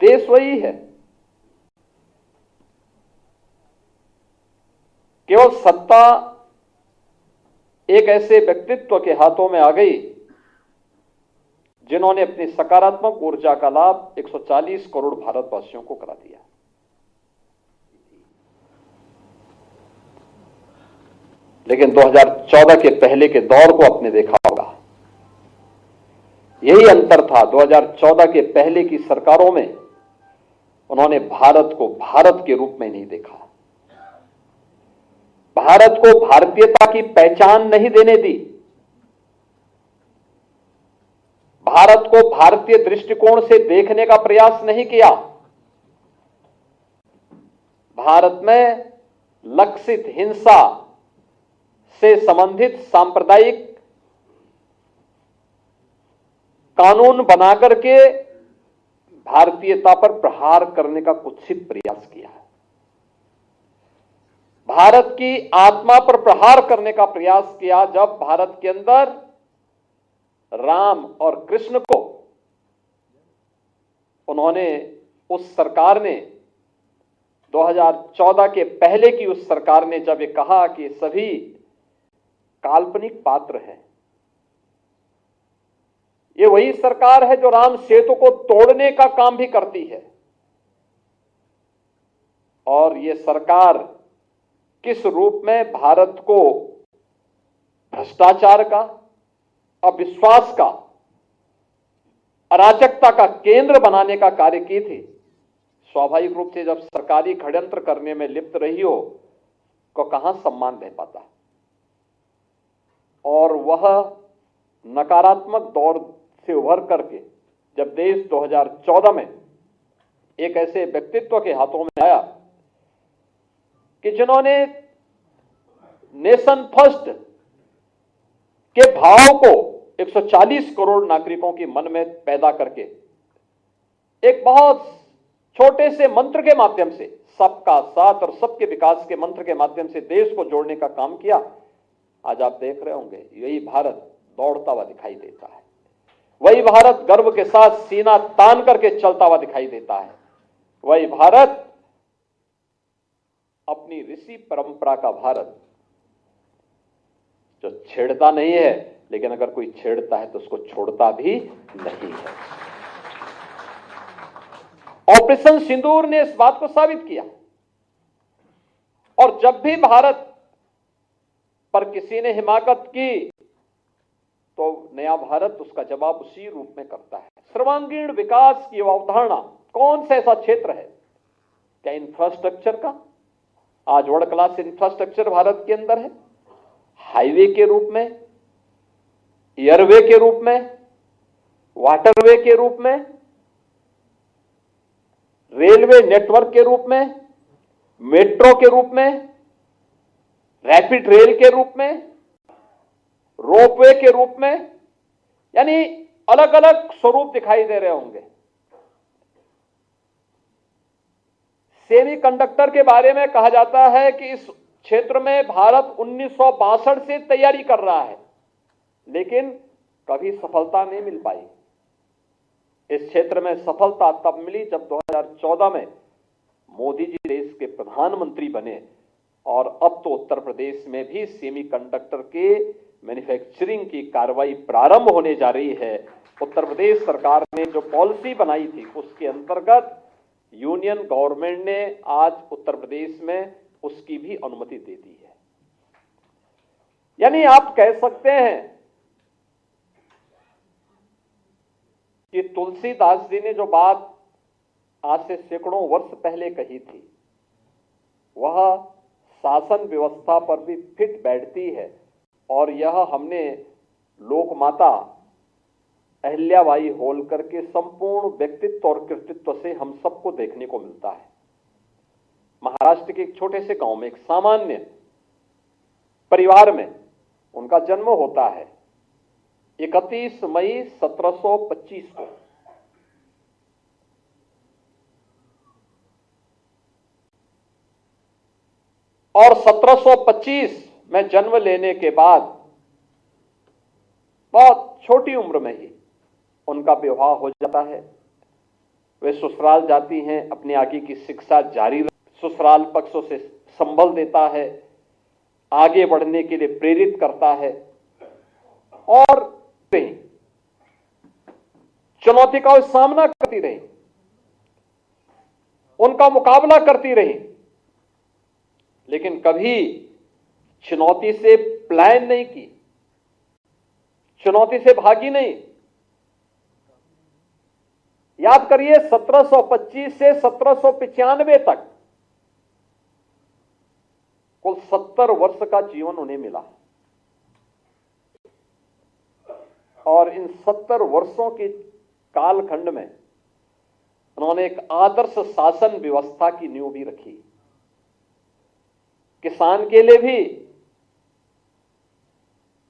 देश वही है। केवल सत्ता एक ऐसे व्यक्तित्व के हाथों में आ गई जिन्होंने अपनी सकारात्मक ऊर्जा का लाभ 140 करोड़ भारतवासियों को करा दिया। लेकिन 2014 के पहले के दौर को आपने देखा होगा, यही अंतर था। 2014 के पहले की सरकारों में उन्होंने भारत को भारत के रूप में नहीं देखा, भारत को भारतीयता की पहचान नहीं देने दी, भारत को भारतीय दृष्टिकोण से देखने का प्रयास नहीं किया। भारत में लक्षित हिंसा से संबंधित सांप्रदायिक कानून बनाकर के भारतीयता पर प्रहार करने का कुत्सित प्रयास किया है। भारत की आत्मा पर प्रहार करने का प्रयास किया जब भारत के अंदर राम और कृष्ण को उस सरकार ने 2014 के पहले की उस सरकार ने जब ये कहा कि सभी काल्पनिक पात्र हैं, ये वही सरकार है जो राम सेतु को तोड़ने का काम भी करती है। और ये सरकार किस रूप में भारत को भ्रष्टाचार का, अविश्वास का, अराजकता का केंद्र बनाने का कार्य की थी। स्वाभाविक रूप से जब सरकारी षड्यंत्र करने में लिप्त रही हो को कहां सम्मान दे पाता। और वह नकारात्मक दौर से उभर करके जब देश 2014 में एक ऐसे व्यक्तित्व के हाथों में आया कि जिन्होंने नेशन फर्स्ट के भाव को 140 करोड़ नागरिकों के मन में पैदा करके एक बहुत छोटे से मंत्र के माध्यम से, सबका साथ और सबके विकास के मंत्र के माध्यम से देश को जोड़ने का काम किया। आज आप देख रहे होंगे यही भारत दौड़ता हुआ दिखाई देता है, वही भारत गर्व के साथ सीना तान करके चलता हुआ दिखाई देता है, वही भारत अपनी ऋषि परंपरा का भारत जो छेड़ता नहीं है, लेकिन अगर कोई छेड़ता है तो उसको छोड़ता भी नहीं है। ऑपरेशन सिंदूर ने इस बात को साबित किया। और जब भी भारत पर किसी ने हिमाकत की तो नया भारत उसका जवाब उसी रूप में करता है। सर्वांगीण विकास की अवधारणा कौन सा ऐसा क्षेत्र है, क्या इंफ्रास्ट्रक्चर का? आज वर्ल्ड क्लास इंफ्रास्ट्रक्चर भारत के अंदर है, हाईवे के रूप में, एयरवे के रूप में, वाटरवे के रूप में, रेलवे नेटवर्क के रूप में, मेट्रो के रूप में, रैपिड रेल के रूप में, रोपवे के रूप में, यानी अलग अलग स्वरूप दिखाई दे रहे होंगे। सेमीकंडक्टर के बारे में कहा जाता है कि इस क्षेत्र में भारत 1962 से तैयारी कर रहा है, लेकिन कभी सफलता नहीं मिल पाई। इस क्षेत्र में सफलता तब मिली जब 2014 में मोदी जी देश के प्रधानमंत्री बने और अब तो उत्तर प्रदेश में भी सेमीकंडक्टर के मैन्युफैक्चरिंग की कार्रवाई प्रारंभ होने जा रही है। उत्तर प्रदेश सरकार ने जो पॉलिसी बनाई थी उसके अंतर्गत यूनियन गवर्नमेंट ने आज उत्तर प्रदेश में उसकी भी अनुमति दे दी है। यानी आप कह सकते हैं कि तुलसीदास जी ने जो बात आज से सैकड़ों वर्ष पहले कही थी वह शासन व्यवस्था पर भी फिट बैठती है। और यह हमने लोकमाता अहिल्याबाई होलकर के संपूर्ण व्यक्तित्व और कृतित्व से हम सबको देखने को मिलता है। महाराष्ट्र के एक छोटे से गांव में एक सामान्य परिवार में उनका जन्म होता है 31 मई 1725 को। और 1725 में जन्म लेने के बाद बहुत छोटी उम्र में ही उनका विवाह हो जाता है। वे ससुराल जाती हैं, अपने आगे की शिक्षा जारी ससुराल पक्षों से संबल देता है, आगे बढ़ने के लिए प्रेरित करता है और चुनौती का सामना करती रही, उनका मुकाबला करती रही, लेकिन कभी चुनौती से पलायन नहीं की, चुनौती से भागी नहीं। याद करिए 1725 से 1795 तक कुल 70 वर्ष का जीवन उन्हें मिला और इन 70 वर्षों के कालखंड में उन्होंने एक आदर्श शासन व्यवस्था की नींव भी रखी। किसान के लिए भी,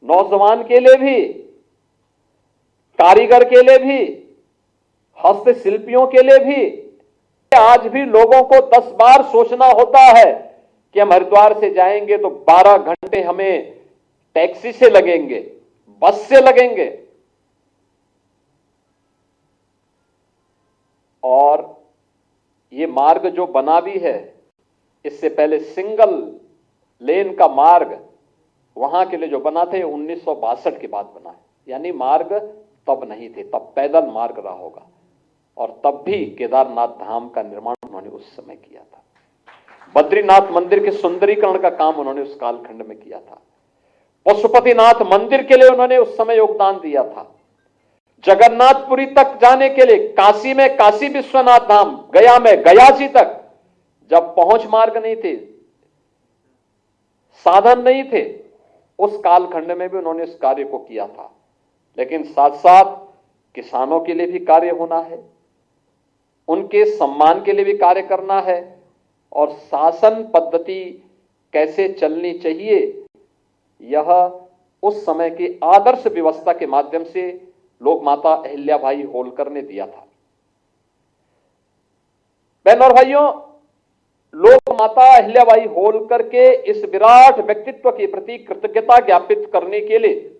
नौजवान के लिए भी, कारीगर के लिए भी, हस्तशिल्पियों के लिए भी। आज भी लोगों को 10 बार सोचना होता है कि हम हरिद्वार से जाएंगे तो 12 घंटे हमें टैक्सी से लगेंगे, बस से लगेंगे, और ये मार्ग जो बना भी है, इससे पहले सिंगल लेन का मार्ग वहां के लिए जो बना थे 1962 के बाद बना है, यानी मार्ग तब नहीं थे, तब पैदल मार्ग रहा होगा। और तब भी केदारनाथ धाम का निर्माण उन्होंने उस समय किया था, बद्रीनाथ मंदिर के सुंदरीकरण का काम उन्होंने उस कालखंड में किया था, पशुपतिनाथ मंदिर के लिए उन्होंने उस समय योगदान दिया था, जगन्नाथपुरी तक जाने के लिए काशी में काशी विश्वनाथ धाम, गया में गया जी तक जब पहुंच मार्ग नहीं थे, साधन नहीं थे, उस कालखंड में भी उन्होंने इस कार्य को किया था। लेकिन साथ साथ किसानों के लिए भी कार्य होना है, उनके सम्मान के लिए भी कार्य करना है, और शासन पद्धति कैसे चलनी चाहिए यह उस समय की आदर्श व्यवस्था के माध्यम से लोक माता अहिल्याबाई होलकर ने दिया था। बहनों और भाइयों, लोक माता अहिल्याबाई होलकर के इस विराट व्यक्तित्व के प्रति कृतज्ञता ज्ञापित करने के लिए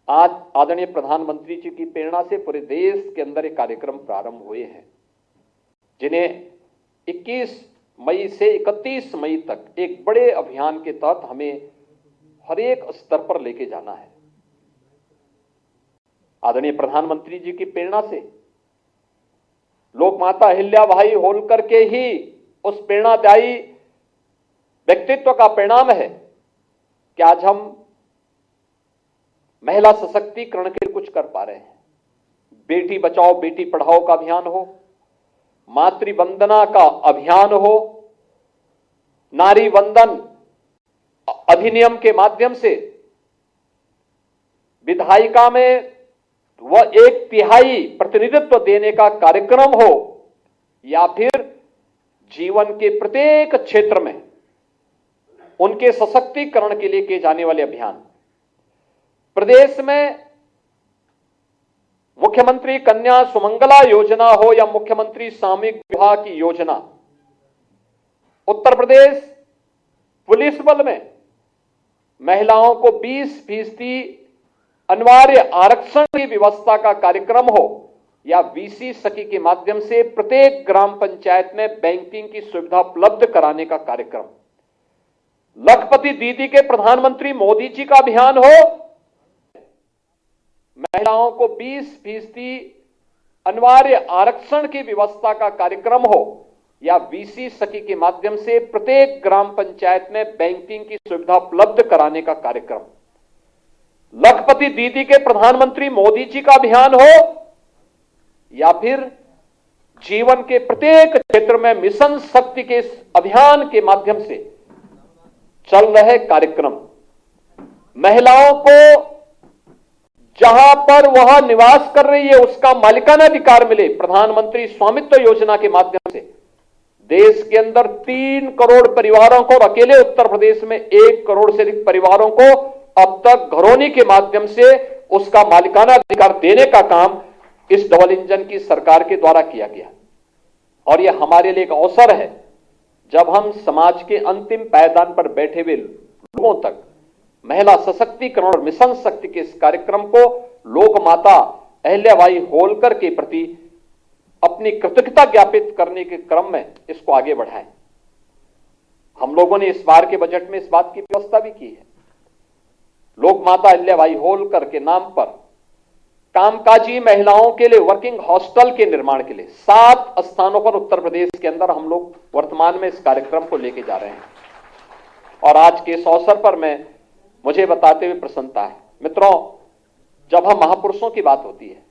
आज आदरणीय प्रधानमंत्री जी की प्रेरणा से पूरे देश के अंदर एक कार्यक्रम प्रारंभ हुए हैं, जिन्हें 21 मई से 31 मई तक एक बड़े अभियान के तहत हमें हर एक स्तर पर लेके जाना है। आदरणीय प्रधानमंत्री जी की प्रेरणा से, लोक माता अहिल्याबाई होलकर के ही उस प्रेरणादायी व्यक्तित्व का परिणाम है कि आज हम महिला सशक्तिकरण के लिए कुछ कर पा रहे हैं। बेटी बचाओ बेटी पढ़ाओ का अभियान हो, मातृ वंदना का अभियान हो, नारी वंदन अधिनियम के माध्यम से विधायिका में वह 1/3 प्रतिनिधित्व देने का कार्यक्रम हो, या फिर जीवन के प्रत्येक क्षेत्र में उनके सशक्तिकरण के लिए किए जाने वाले अभियान। प्रदेश में मुख्यमंत्री कन्या सुमंगला योजना हो या मुख्यमंत्री सामूहिक विवाह की योजना, उत्तर प्रदेश पुलिस बल में महिलाओं को 20% अनिवार्य आरक्षण की व्यवस्था का कार्यक्रम हो, या वीसी सखी के माध्यम से प्रत्येक ग्राम पंचायत में बैंकिंग की सुविधा उपलब्ध कराने का कार्यक्रम, लखपति दीदी के प्रधानमंत्री मोदी जी का अभियान हो, महिलाओं को 20% अनिवार्य आरक्षण की व्यवस्था का कार्यक्रम हो, या वीसी सखी के माध्यम से प्रत्येक ग्राम पंचायत में बैंकिंग की सुविधा उपलब्ध कराने का कार्यक्रम, लखपति दीदी के प्रधानमंत्री मोदी जी का अभियान हो, या फिर जीवन के प्रत्येक क्षेत्र में मिशन शक्ति के इस अभियान के माध्यम से चल रहे कार्यक्रम, महिलाओं को जहां पर वह निवास कर रही है उसका मालिकाना अधिकार मिले, प्रधानमंत्री स्वामित्व योजना के माध्यम से देश के अंदर 3 करोड़ परिवारों को, और अकेले उत्तर प्रदेश में 1 करोड़ से अधिक परिवारों को अब तक घरौनी के माध्यम से उसका मालिकाना अधिकार देने का काम इस डबल इंजन की सरकार के द्वारा किया गया। और यह हमारे लिए एक अवसर है, जब हम समाज के अंतिम पायदान पर बैठे हुए लोगों तक महिला सशक्तिकरण और मिशन शक्ति के इस कार्यक्रम को लोक माता अहिल्याबाई होलकर के प्रति अपनी कृतज्ञता ज्ञापित करने के क्रम में इसको आगे बढ़ाएं। हम लोगों ने इस बार के बजट में इस बात की व्यवस्था भी की है। लोक माता अहिल्याबाई होलकर के नाम पर कामकाजी महिलाओं के लिए वर्किंग हॉस्टल के निर्माण के लिए 7 स्थानों पर उत्तर प्रदेश के अंदर हम लोग वर्तमान में इस कार्यक्रम को लेके जा रहे हैं। और आज के इस अवसर पर मुझे बताते हुए प्रसन्नता है। मित्रों, जब हम महापुरुषों की बात होती है,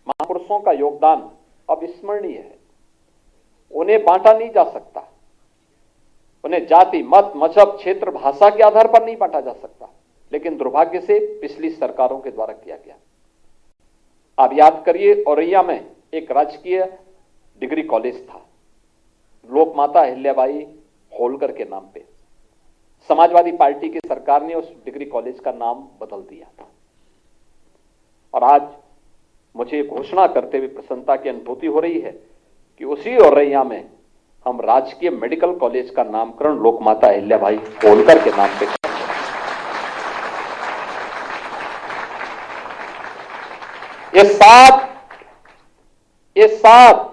महापुरुषों का योगदान अविस्मरणीय है। उन्हें बांटा नहीं जा सकता, उन्हें जाति, मत, मजहब, क्षेत्र, भाषा के आधार पर नहीं बांटा जा सकता, लेकिन दुर्भाग्य से पिछली सरकारों के द्वारा किया गया। आप याद करिए, औरैया में एक राजकीय डिग्री कॉलेज था, लोक माता अहिल्याबाई होलकर के नाम पे। समाजवादी पार्टी की सरकार ने उस डिग्री कॉलेज का नाम बदल दिया था। और आज मुझे घोषणा करते हुए प्रसन्नता की अनुभूति हो रही है कि उसी औरैया में हम राजकीय मेडिकल कॉलेज का नामकरण लोक माता अहिल्याबाई होलकर के नाम पे करेंगे। ये सात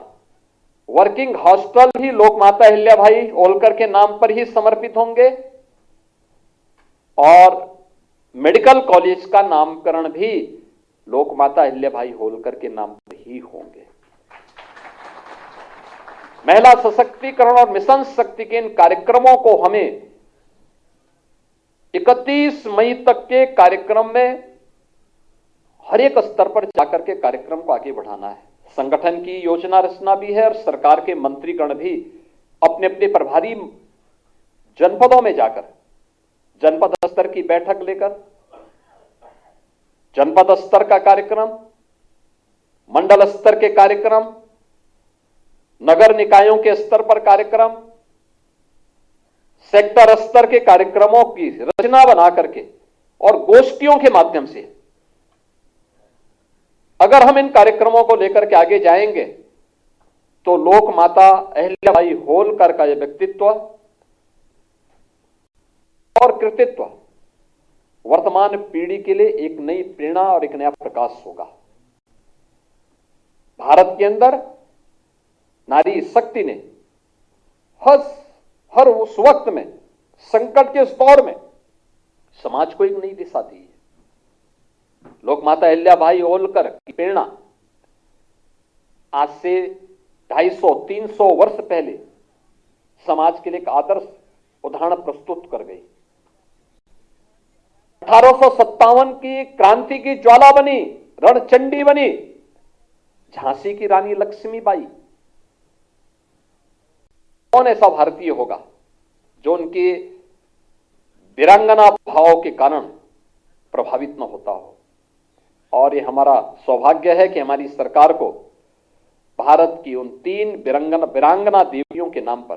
वर्किंग हॉस्टल भी लोक माता अहिल्याबाई होलकर के नाम पर ही समर्पित होंगे और मेडिकल कॉलेज का नामकरण भी लोक माता अहिल्याबाई होलकर के नाम पर ही होंगे। महिला सशक्तिकरण और मिशन शक्ति के इन कार्यक्रमों को हमें 31 मई तक के कार्यक्रम में हर एक स्तर पर जाकर के कार्यक्रम को आगे बढ़ाना है। संगठन की योजना रचना भी है और सरकार के मंत्रीगण भी अपने अपने प्रभारी जनपदों में जाकर जनपद स्तर की बैठक लेकर जनपद स्तर का कार्यक्रम, मंडल स्तर के कार्यक्रम, नगर निकायों के स्तर पर कार्यक्रम, सेक्टर स्तर के कार्यक्रमों की रचना बना करके और गोष्ठियों के माध्यम से अगर हम इन कार्यक्रमों को लेकर के आगे जाएंगे तो लोक माता अहिल्याबाई होलकर का यह व्यक्तित्व और कृतित्व वर्तमान पीढ़ी के लिए एक नई प्रेरणा और एक नया प्रकाश होगा। भारत के अंदर नारी शक्ति ने हर उस वक्त में, संकट के इस दौर में समाज को एक नई दिशा दी है। लोक माता अहिल्याबाई होलकर की प्रेरणा आज से 250-300 वर्ष पहले समाज के लिए एक आदर्श उदाहरण प्रस्तुत कर गई। 1857 की क्रांति की ज्वाला बनी, रणचंडी बनी झांसी की रानी लक्ष्मीबाई। कौन ऐसा भारतीय होगा जो उनके वीरांगना भाव के कारण प्रभावित न होता हो। और ये हमारा सौभाग्य है कि हमारी सरकार को भारत की उन 3 वीरांगना देवियों के नाम पर,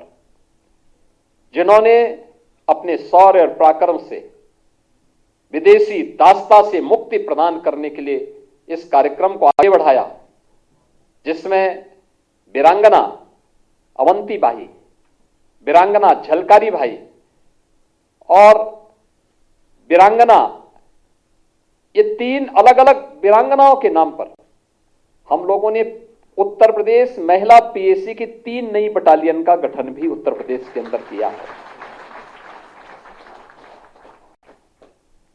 जिन्होंने अपने शौर्य और पराक्रम से विदेशी दासता से मुक्ति प्रदान करने के लिए इस कार्यक्रम को आगे बढ़ाया, जिसमें वीरांगना अवंती बाई, वीरांगना झलकारी भाई और वीरांगना, ये 3 अलग अलग वीरांगनाओं के नाम पर हम लोगों ने उत्तर प्रदेश महिला पीएसी की 3 नई बटालियन का गठन भी उत्तर प्रदेश के अंदर किया है,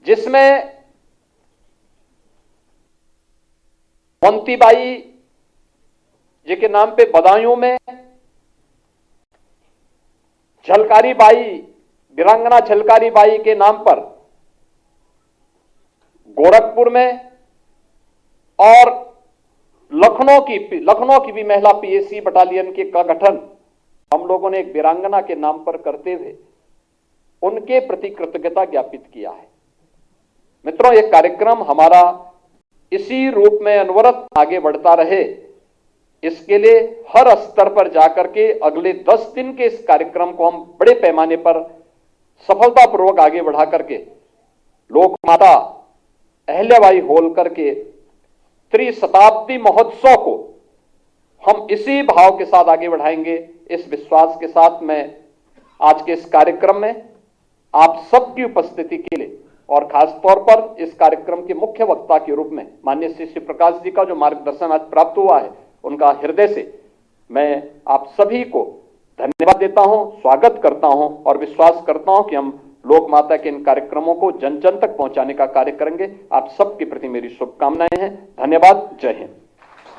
जिसमें अवंतीबाई जी के नाम पे बदायूं में, झलकारी बाई, वीरांगना झलकारी बाई के नाम पर गोरखपुर में और लखनऊ की भी महिला पीएसी बटालियन के का गठन हम लोगों ने एक वीरांगना के नाम पर करते हुए उनके प्रति कृतज्ञता ज्ञापित किया है। मित्रों, यह कार्यक्रम हमारा इसी रूप में अनवरत आगे बढ़ता रहे, इसके लिए हर स्तर पर जाकर के अगले 10 दिन के इस कार्यक्रम को हम बड़े पैमाने पर सफलतापूर्वक आगे बढ़ा करके लोक माता अहिल्याबाई होलकर के त्रिशताब्दी महोत्सव को हम इसी भाव के साथ आगे बढ़ाएंगे। इस विश्वास के साथ मैं आज के इस कार्यक्रम में आप सबकी उपस्थिति के लिए और खास तौर पर इस कार्यक्रम के मुख्य वक्ता के रूप में माननीय श्री प्रकाश जी का जो मार्गदर्शन आज प्राप्त हुआ है, उनका हृदय से मैं आप सभी को धन्यवाद देता हूं, स्वागत करता हूं और विश्वास करता हूं कि हम लोक माता के इन कार्यक्रमों को जन जन तक पहुंचाने का कार्य करेंगे। आप सबके प्रति मेरी शुभकामनाएं हैं। धन्यवाद। जय हिंद।